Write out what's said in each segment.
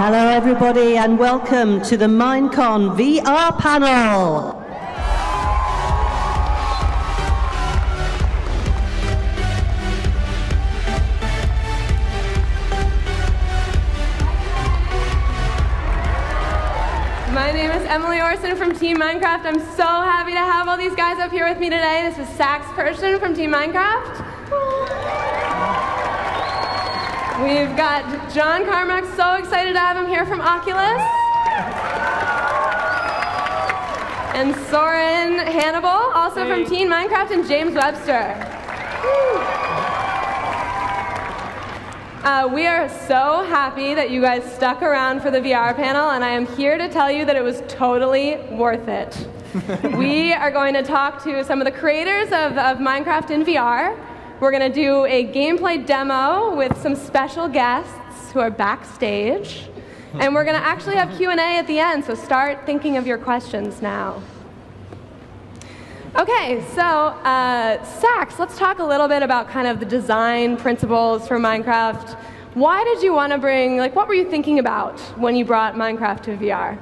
Hello everybody and welcome to the Minecon VR panel. My name is Emily Orson from Team Minecraft. I'm so happy to have all these guys up here with me today. This is Sax Person from Team Minecraft. We've got John Carmack, so excited to have him here from Oculus. And Soren Hannibal, also from Team Minecraft, and James Webster. We are so happy that you guys stuck around for the VR panel, and I am here to tell you that it was totally worth it. We are going to talk to some of the creators of Minecraft in VR. We're going to do a gameplay demo with some special guests who are backstage. And we're going to actually have Q&A at the end, so start thinking of your questions now. Okay, so Sax, let's talk a little bit about kind of the design principles for Minecraft. Why did you want to bring, what were you thinking about when you brought Minecraft to VR?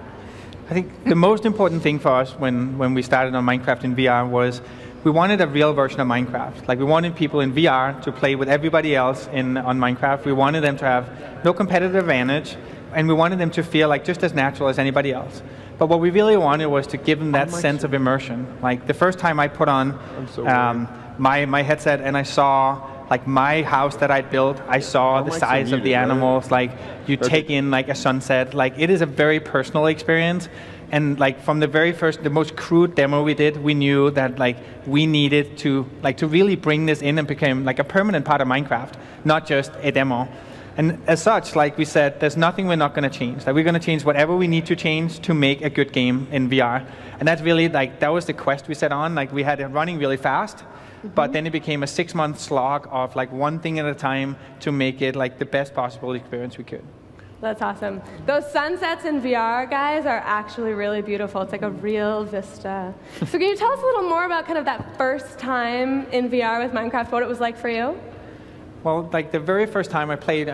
I think the most important thing for us when we started on Minecraft in VR was we wanted a real version of Minecraft. We wanted people in VR to play with everybody else on Minecraft. We wanted them to have no competitive advantage, and we wanted them to feel just as natural as anybody else. But what we really wanted was to give them that sense of immersion. The first time I put on my headset and I saw my house that I built, I saw the size of the animals. You take in a sunset. It is a very personal experience. And from the very first, the most crude demo we did, we knew that we needed to really bring this in and become a permanent part of Minecraft, not just a demo. And as such, we said, there's nothing we're not going to change. We're going to change whatever we need to change to make a good game in VR. And that's really that was the quest we set on. We had it running really fast, but then it became a 6-month slog of one thing at a time to make it the best possible experience we could. That's awesome. Those sunsets in VR, guys, are actually really beautiful. It's like a real vista. So can you tell us a little more about kind of that first time in VR with Minecraft, what it was like for you? Well, the very first time I played in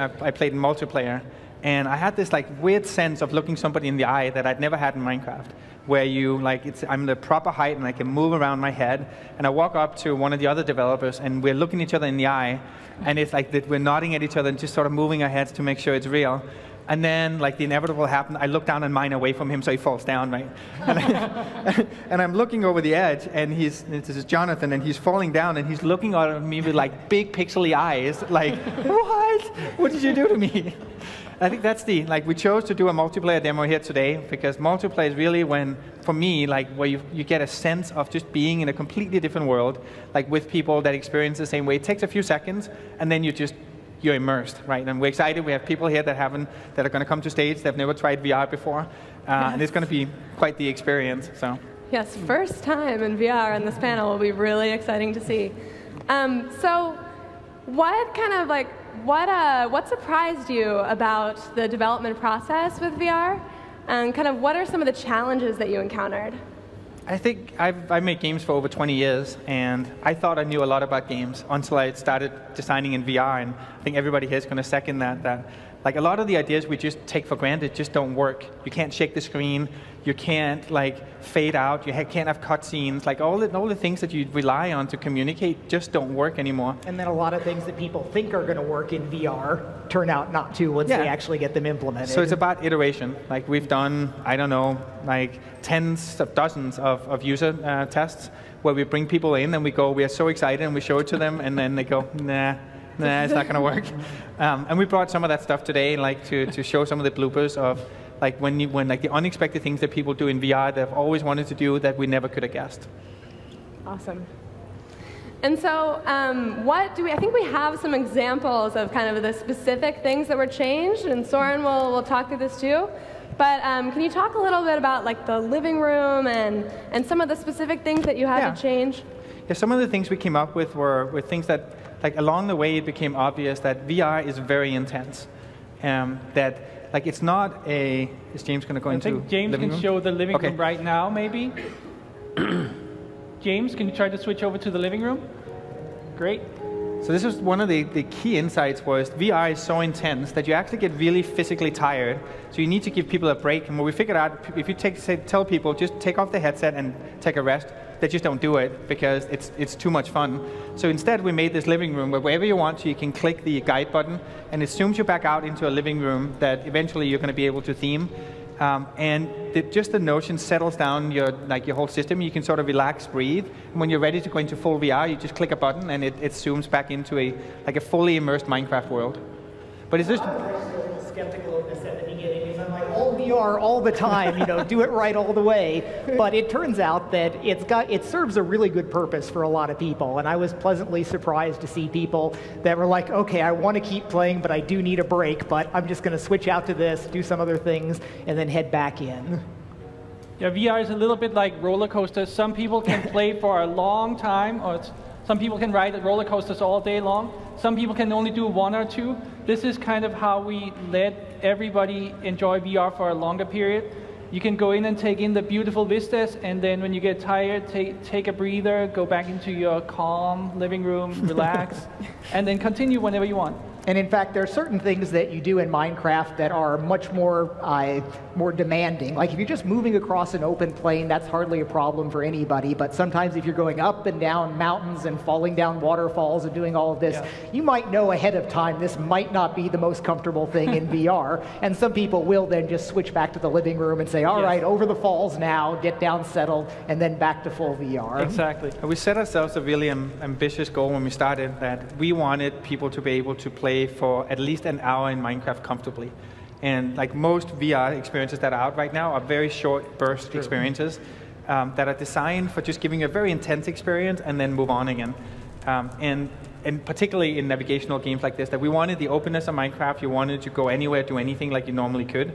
multiplayer, and I had this weird sense of looking somebody in the eye that I'd never had in Minecraft, where I'm the proper height and I can move around my head, and I walk up to one of the other developers and we're looking each other in the eye, and it's that we're nodding at each other and just sort of moving our heads to make sure it's real. And then, the inevitable happened. I look down and mine away from him, so he falls down, right? And I'm looking over the edge, and this is Jonathan, and he's falling down, and he's looking at me with big pixely eyes, what? What did you do to me? I think that's we chose to do a multiplayer demo here today because multiplayer is really for me, where you get a sense of just being in a completely different world, with people that experience the same way. It takes a few seconds, and then you're immersed, right? And we're excited. We have people here that are going to come to stage. They've never tried VR before, and it's going to be quite the experience. So. Yes, first time in VR on this panel will be really exciting to see. So, what kind of what surprised you about the development process with VR, and kind of what are some of the challenges that you encountered? I think I've made games for over 20 years, and I thought I knew a lot about games until I started designing in VR, and I think everybody here is going to second that a lot of the ideas we just take for granted just don't work. You can't shake the screen, you can't fade out, you can't have cutscenes, all the things that you rely on to communicate just don't work anymore. And then a lot of things that people think are going to work in VR turn out not to once they actually get them implemented. So it's about iteration. We've done, I don't know, tens of dozens of user tests where we bring people in and we are so excited and we show it to them and then they go, nah, it's not going to work. And we brought some of that stuff today, to show some of the bloopers of when the unexpected things that people do in VR that they've always wanted to do that we never could have guessed. Awesome. And so, I think we have some examples of kind of the specific things that were changed, and Soren will talk through this too. But can you talk a little bit about the living room and some of the specific things that you had to change? Yeah, some of the things we came up with were things that, along the way it became obvious that VR is very intense. That it's not a... Is James going to go into I think James can show the living room right now, maybe. James, can you try to switch over to the living room? Great. So this was one of the key insights was VR is so intense that you actually get really physically tired. So you need to give people a break. And what we figured out, if you tell people just take off the headset and take a rest, they just don't do it because it's too much fun. So instead we made this living room where wherever you want to, you can click the guide button and it zooms you back out into a living room that eventually you're going to be able to theme. And just the notion settles down your whole system. You can sort of relax, breathe. And when you're ready to go into full VR, you just click a button and it zooms back into a fully immersed Minecraft world. But it's just skeptical of this at the beginning because I'm like, all VR all the time, do it right all the way. But it turns out that it serves a really good purpose for a lot of people. And I was pleasantly surprised to see people that were like, okay, I want to keep playing, but I do need a break, but I'm just going to switch out to this, do some other things, and then head back in. Yeah, VR is a little bit like roller coasters. Some people can play for a long time, or some people can ride roller coasters all day long. Some people can only do one or two. This is kind of how we let everybody enjoy VR for a longer period. You can go in and take in the beautiful vistas, and then when you get tired, take a breather, go back into your calm living room, relax, and then continue whenever you want. And in fact, there are certain things that you do in Minecraft that are much more demanding. Like if you're just moving across an open plain, that's hardly a problem for anybody. But sometimes if you're going up and down mountains and falling down waterfalls and doing all of this, you might know ahead of time this might not be the most comfortable thing in VR. And some people will then just switch back to the living room and say, all right, over the falls now, get down settled, and then back to full VR. Exactly. We set ourselves a really ambitious goal when we started that we wanted people to be able to play for at least an hour in Minecraft comfortably. And like most VR experiences that are out right now are very short burst experiences that are designed for just giving you a very intense experience and then move on again. And particularly in navigational games like this, that we wanted the openness of Minecraft. You wanted to go anywhere, do anything like you normally could.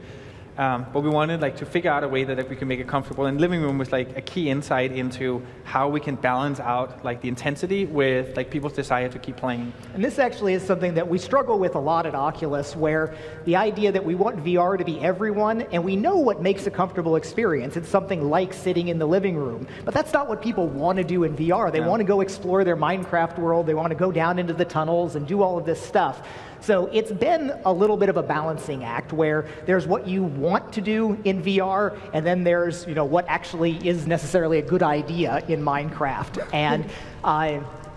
But we wanted to figure out a way that we could make it comfortable. And living room was like a key insight into how we can balance out the intensity with people's desire to keep playing. And this actually is something that we struggle with a lot at Oculus, where the idea that we want VR to be everyone, and we know what makes a comfortable experience. It's something like sitting in the living room. But that's not what people want to do in VR. They want to go explore their Minecraft world. They want to go down into the tunnels and do all of this stuff. So it's been a little bit of a balancing act where there's what you want to do in VR, and then there's what actually is necessarily a good idea in Minecraft. And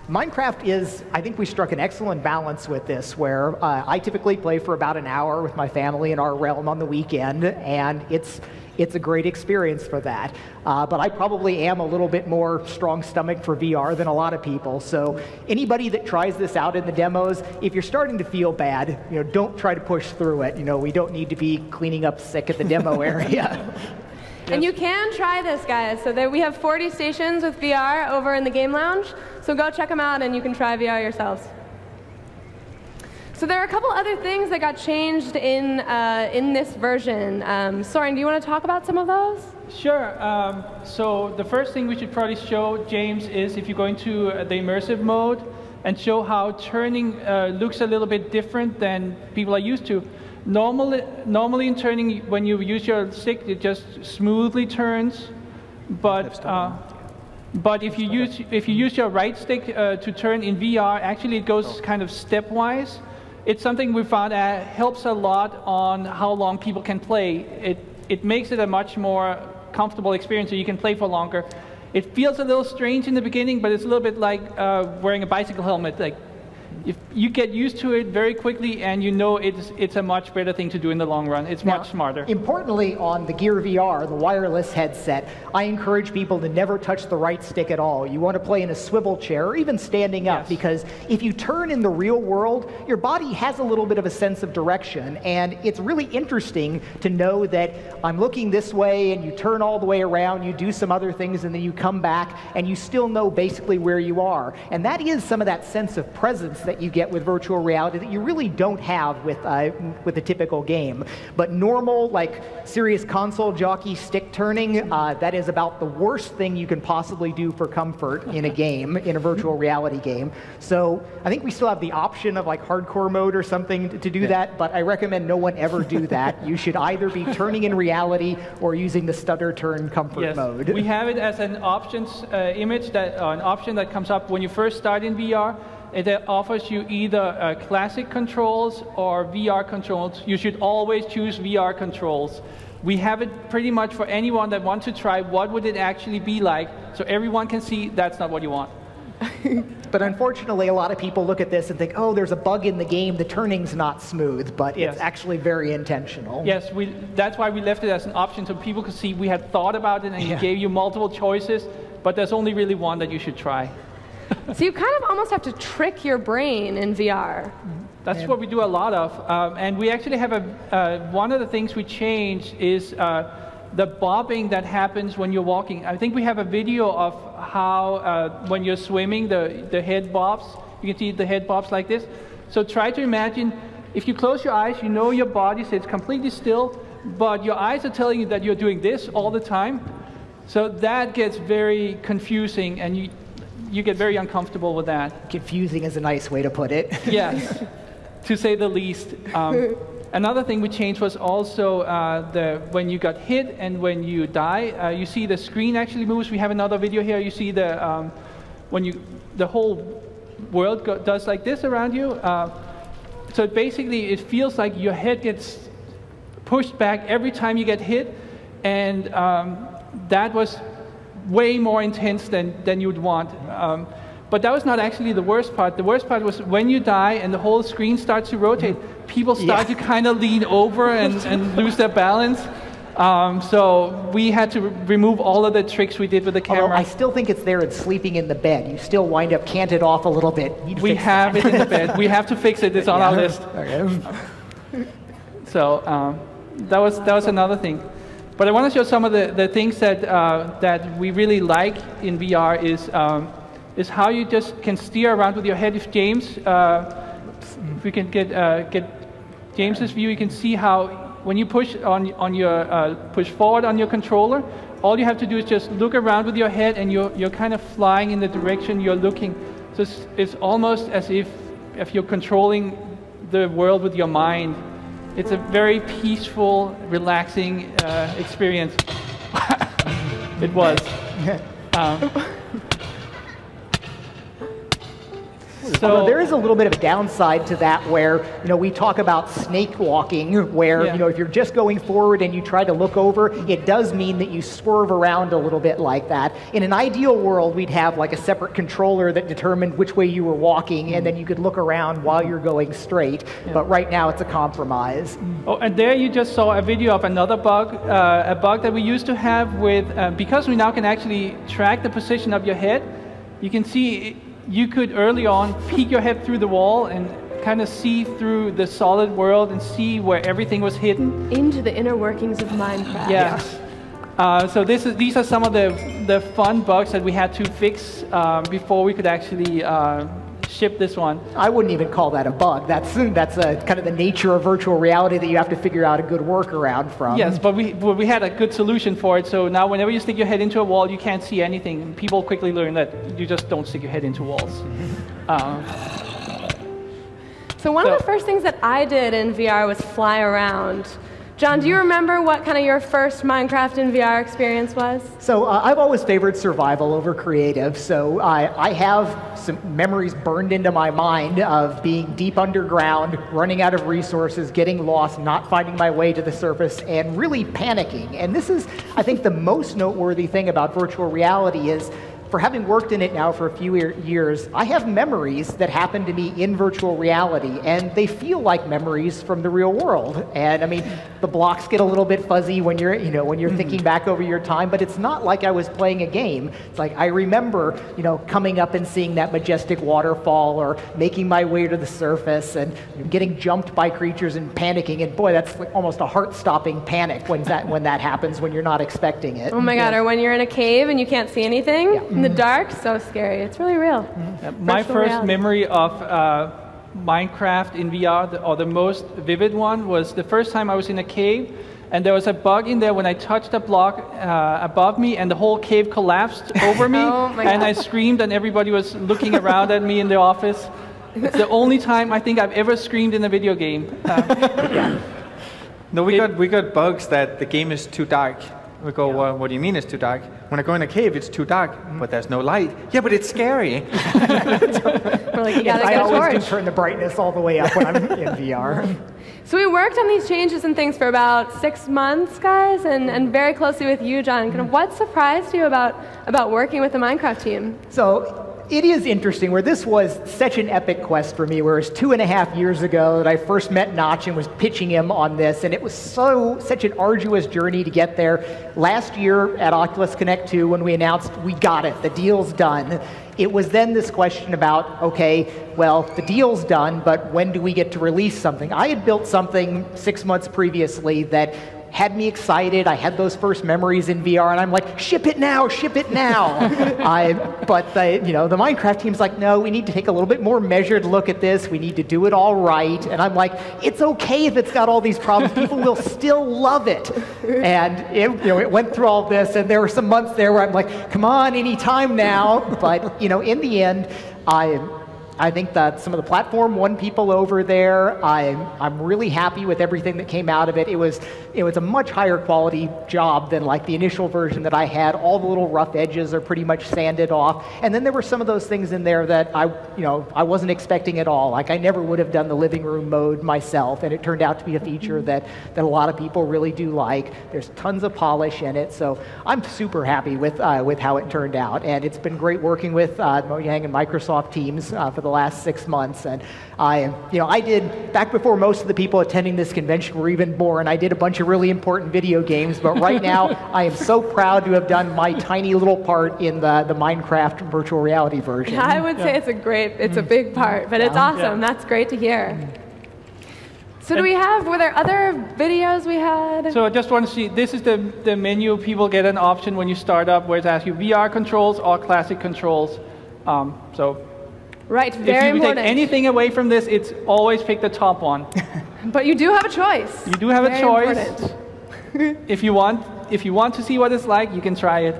Minecraft is, I think we struck an excellent balance with this, where I typically play for about an hour with my family in our realm on the weekend, and it's a great experience for that. But I probably am a little bit more strong stomach for VR than a lot of people. So anybody that tries this out in the demos, if you're starting to feel bad, don't try to push through it. We don't need to be cleaning up sick at the demo area. And you can try this, guys. So we have 40 stations with VR over in the game lounge. So go check them out and you can try VR yourselves. So there are a couple other things that got changed in this version. Soren, do you want to talk about some of those? Sure. So the first thing we should probably show, James, is if you go into the immersive mode and show how turning looks a little bit different than people are used to. Normally in turning, when you use your stick, it just smoothly turns. But if you use your right stick to turn in VR, actually it goes kind of stepwise. It's something we found helps a lot on how long people can play. It makes it a much more comfortable experience, so you can play for longer. It feels a little strange in the beginning, but it's a little bit like wearing a bicycle helmet. If you get used to it very quickly, and it's a much better thing to do in the long run. It's much smarter. Importantly, on the Gear VR, the wireless headset, I encourage people to never touch the right stick at all. You want to play in a swivel chair or even standing up, because if you turn in the real world, your body has a little bit of a sense of direction, and it's really interesting to know that I'm looking this way, and you turn all the way around, you do some other things, and then you come back, and you still know basically where you are. And that is some of that sense of presence that you get with virtual reality that you really don't have with a typical game. But normal, serious console jockey stick turning, that is about the worst thing you can possibly do for comfort in a game, in a virtual reality game. So I think we still have the option of hardcore mode or something to do that, but I recommend no one ever do that. You should either be turning in reality or using the stutter turn comfort mode. We have it as an options image, an option that comes up when you first start in VR. It offers you either classic controls or VR controls. You should always choose VR controls. We have it pretty much for anyone that wants to try what would it actually be like, so everyone can see that's not what you want. But unfortunately, a lot of people look at this and think, oh, there's a bug in the game, the turning's not smooth, but it's actually very intentional. Yes, that's why we left it as an option so people could see we had thought about it and gave you multiple choices, but there's only really one that you should try. So you kind of almost have to trick your brain in VR. That's what we do a lot of. And we actually have one of the things we changed is the bobbing that happens when you're walking. I think we have a video of how when you're swimming, the head bobs. You can see the head bobs like this. So try to imagine, if you close your eyes, you know your body sits completely still, but your eyes are telling you that you're doing this all the time. So that gets very confusing, and you get very uncomfortable with that. Confusing is a nice way to put it. Yes, to say the least. Another thing we changed was also when you got hit and when you die, you see the screen actually moves. We have another video here. You see the whole world does like this around you. So basically, it feels like your head gets pushed back every time you get hit, and that was way more intense than you'd want. But that was not actually the worst part. The worst part was when you die and the whole screen starts to rotate, people start to kind of lean over and lose their balance. So we had to remove all of the tricks we did with the camera. Although I still think it's there in sleeping in the bed. You still wind up canted off a little bit. We have it in the bed. We have to fix it. It's on our list. Okay. So that was another thing. But I want to show some of the things that we really like in VR is how you just can steer around with your head. If James, if we can get James's view, you can see how when you push on your push forward on your controller, all you have to do is just look around with your head, and you're kind of flying in the direction you're looking. So it's almost as if you're controlling the world with your mind. It's a very peaceful, relaxing experience. It was. So there is a little bit of a downside to that, where we talk about snake walking, where if you're just going forward and you try to look over, it does mean that you swerve around a little bit like that. In an ideal world, we'd have like a separate controller that determined which way you were walking, and then you could look around while you're going straight. But right now, it's a compromise. Oh, and there you just saw a video of another bug, a bug that we used to have with because we now can actually track the position of your head. You can see. You could early on peek your head through the wall and kind of see through the solid world and see where everything was hidden. Into the inner workings of Minecraft. Yeah. So these are some of the fun bugs that we had to fix before we could actually ship this one. I wouldn't even call that a bug. That's kind of the nature of virtual reality that you have to figure out a good workaround from. Yes, but we had a good solution for it. So now whenever you stick your head into a wall, you can't see anything. People quickly learn that you just don't stick your head into walls. So one of the first things that I did in VR was fly around. John, do you remember what kind of your first Minecraft in VR experience was? So I've always favored survival over creative, so I have some memories burned into my mind of being deep underground, running out of resources, getting lost, not finding my way to the surface, and really panicking. And this is, I think, the most noteworthy thing about virtual reality is, for having worked in it now for a few years, I have memories that happen to me in virtual reality, and they feel like memories from the real world. And I mean, the blocks get a little bit fuzzy when you're, when you're thinking back over your time, but it's not like I was playing a game. It's like I remember, coming up and seeing that majestic waterfall, or making my way to the surface, and getting jumped by creatures and panicking. And boy, that's like almost a heart-stopping panic when that happens when you're not expecting it. Oh my God! Or when you're in a cave and you can't see anything. Yeah. In the dark, so scary. It's really real. My first memory of Minecraft in VR, or the most vivid one, was the first time I was in a cave, and there was a bug in there when I touched a block above me, and the whole cave collapsed over me, and I screamed, and everybody was looking around at me in the office. It's the only time I think I've ever screamed in a video game. No, we got bugs that the game is too dark. We go, well, what do you mean it's too dark? When I go in a cave, it's too dark, but there's no light. Yeah, but it's scary. We're like, you gotta I get a always torch. do turn the brightness all the way up when I'm in VR. So we worked on these changes and things for about 6 months, guys, and very closely with you, John. Kind of what surprised you about working with the Minecraft team? So it is interesting where this was such an epic quest for me, where it was 2.5 years ago that I first met Notch and was pitching him on this, and it was such an arduous journey to get there. Last year at Oculus Connect 2, when we announced we got it, the deal's done, it was then this question about, okay, well, the deal's done, but when do we get to release something? I had built something 6 months previously that had me excited. I had those first memories in VR, and I'm like, ship it now, ship it now. But the Minecraft team's like, no, we need to take a little bit more measured look at this. We need to do it all right. And I'm like, it's okay if it's got all these problems. People will still love it. And it went through all this, and there were some months there where I'm like, come on, any time now. But in the end, I think that some of the platform won people over there. I'm really happy with everything that came out of it. It was a much higher quality job than like the initial version that I had. All the little rough edges are pretty much sanded off. And then there were some of those things in there that I wasn't expecting at all. Like I never would have done the living room mode myself, and it turned out to be a feature that a lot of people really do like. There's tons of polish in it, so I'm super happy with how it turned out. And it's been great working with Mojang and Microsoft teams for the last 6 months. And I did, back before most of the people attending this convention were even born, I did a bunch of really important video games, but right now I am so proud to have done my tiny little part in the Minecraft virtual reality version. I would say it's a big part, but it's awesome. Yeah. That's great to hear. So were there other videos we had? So I just want to see, this is the menu. People get an option when you start up where it asks you VR controls or classic controls. Right, very important. If you important. take anything away from this, it's always pick the top one. But you do have a choice. You do have a choice. Important. If you want to see what it's like, you can try it.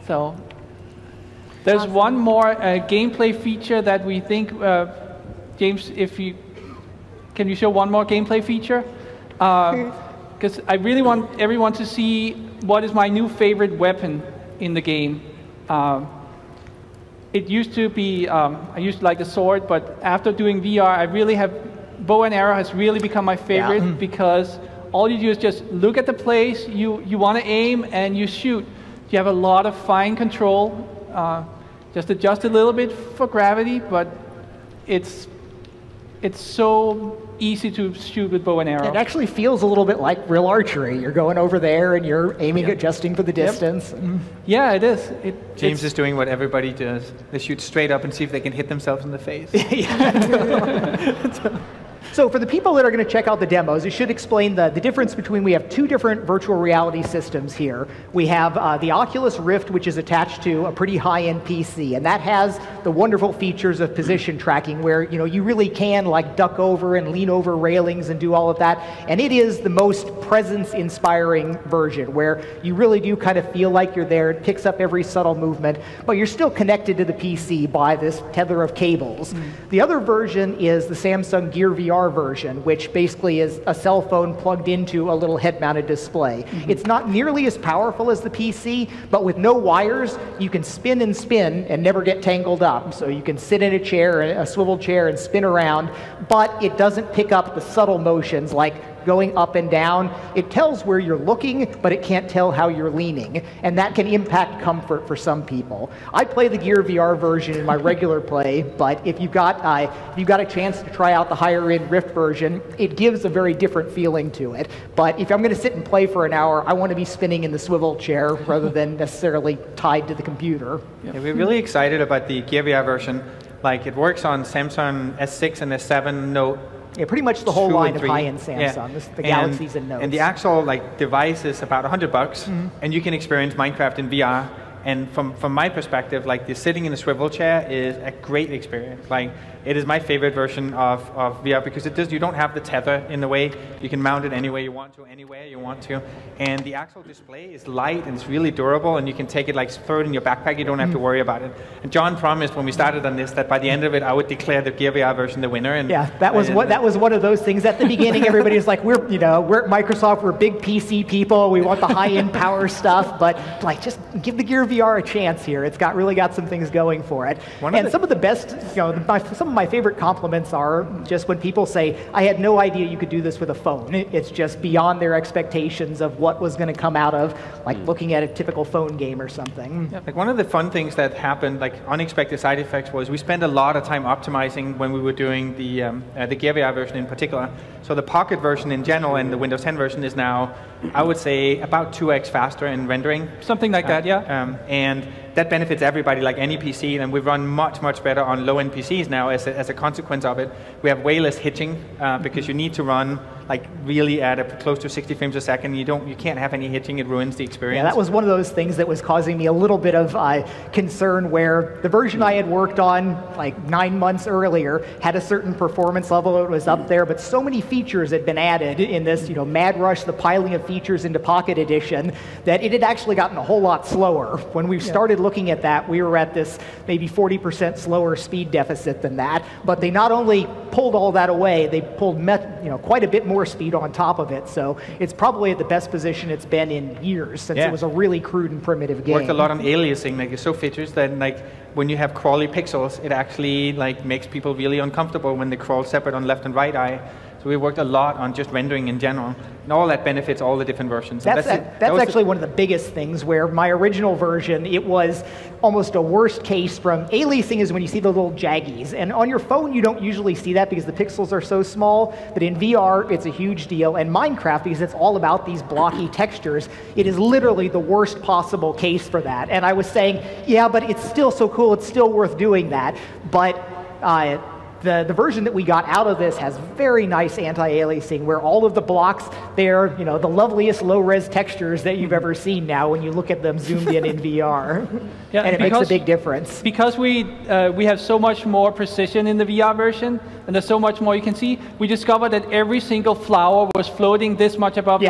So there's one more gameplay feature that we think, James, can you show one more gameplay feature? Because I really want everyone to see what is my new favorite weapon in the game. It used to be, I used to like the sword, but after doing VR, bow and arrow has really become my favorite because all you do is just look at the place you want to aim and you shoot. You have a lot of fine control, just adjust a little bit for gravity, but it's so easy to shoot with bow and arrow. It actually feels a little bit like real archery. You're going over there and you're aiming, adjusting for the distance. Yeah, it is. James is doing what everybody does. They shoot straight up and see if they can hit themselves in the face. So for the people that are going to check out the demos, it should explain the difference between, we have two different virtual reality systems here. We have the Oculus Rift, which is attached to a pretty high-end PC, and that has the wonderful features of position tracking where you really can like duck over and lean over railings and do all of that. And it is the most presence-inspiring version where you really do kind of feel like you're there. It picks up every subtle movement, but you're still connected to the PC by this tether of cables. The other version is the Samsung Gear VR version, which basically is a cell phone plugged into a little head-mounted display. It's not nearly as powerful as the PC, but with no wires, you can spin and never get tangled up. So you can sit in a chair, a swivel chair, and spin around, but it doesn't pick up the subtle motions like going up and down. It tells where you're looking, but it can't tell how you're leaning, and that can impact comfort for some people. I play the Gear VR version in my regular play, but if you've got a chance to try out the higher-end Rift version, it gives a very different feeling to it. But if I'm going to sit and play for an hour, I want to be spinning in the swivel chair rather than necessarily tied to the computer. Yeah, we're really excited about the Gear VR version. Like, it works on Samsung S6 and S7 Note. Yeah, pretty much the whole 2 line and of 3. high-end Samsung, the Galaxies and Notes. And the actual device is about $100, and you can experience Minecraft in VR And from my perspective, like the sitting in a swivel chair is a great experience. Like it is my favorite version of VR because you don't have the tether in the way. You can mount it any way you want to, anywhere you want to. And the actual display is light and it's really durable, and you can take it, like throw it in your backpack. You don't have to worry about it. And John promised when we started on this that by the end of it, I would declare the Gear VR version the winner. And yeah, that was one of those things. At the beginning, everybody was like, we're at Microsoft, we're big PC people, we want the high-end power stuff, but like just give the Gear VR a chance here. It's really got some things going for it. Some of the best, some of my favorite compliments are just when people say, I had no idea you could do this with a phone. It's just beyond their expectations of what was going to come out of like looking at a typical phone game or something. Yeah, like one of the fun things that happened, like unexpected side effects, was we spent a lot of time optimizing when we were doing the Gear VR version in particular. So the Pocket version in general and the Windows 10 version is now, I would say, about 2x faster in rendering. Something like that, yeah. And that benefits everybody, like any PC, and we run much, much better on low-end PCs now as a consequence of it. We have way less hitching because you need to run like really at close to 60 frames a second. You can't have any hitching; it ruins the experience. Yeah, that was one of those things that was causing me a little bit of concern. Where the version I had worked on like 9 months earlier had a certain performance level; it was up there, but so many features had been added in this, mad rush, the piling of features into Pocket Edition, that it had actually gotten a whole lot slower. When we started looking at that, we were at this maybe 40% slower speed deficit than that. But they not only pulled all that away, they pulled quite a bit more speed on top of it. So it's probably at the best position it's been in years since it was a really crude and primitive game. Worked a lot on aliasing, like it's so features that like when you have crawly pixels, it actually like makes people really uncomfortable when they crawl separate on left and right eye. So we worked a lot on just rendering in general, and all that benefits all the different versions. That's actually one of the biggest things, where my original version, it was almost a worst case from aliasing is when you see the little jaggies. And on your phone, you don't usually see that because the pixels are so small, but in VR, it's a huge deal. And Minecraft, because it's all about these blocky textures, it is literally the worst possible case for that. And I was saying, yeah, but it's still so cool, it's still worth doing that. But the version that we got out of this has very nice anti-aliasing, where all of the blocks, they're the loveliest low-res textures that you've ever seen now when you look at them zoomed in VR. Yeah, and it makes a big difference. Because we have so much more precision in the VR version, and there's so much more you can see, we discovered that every single flower was floating this much above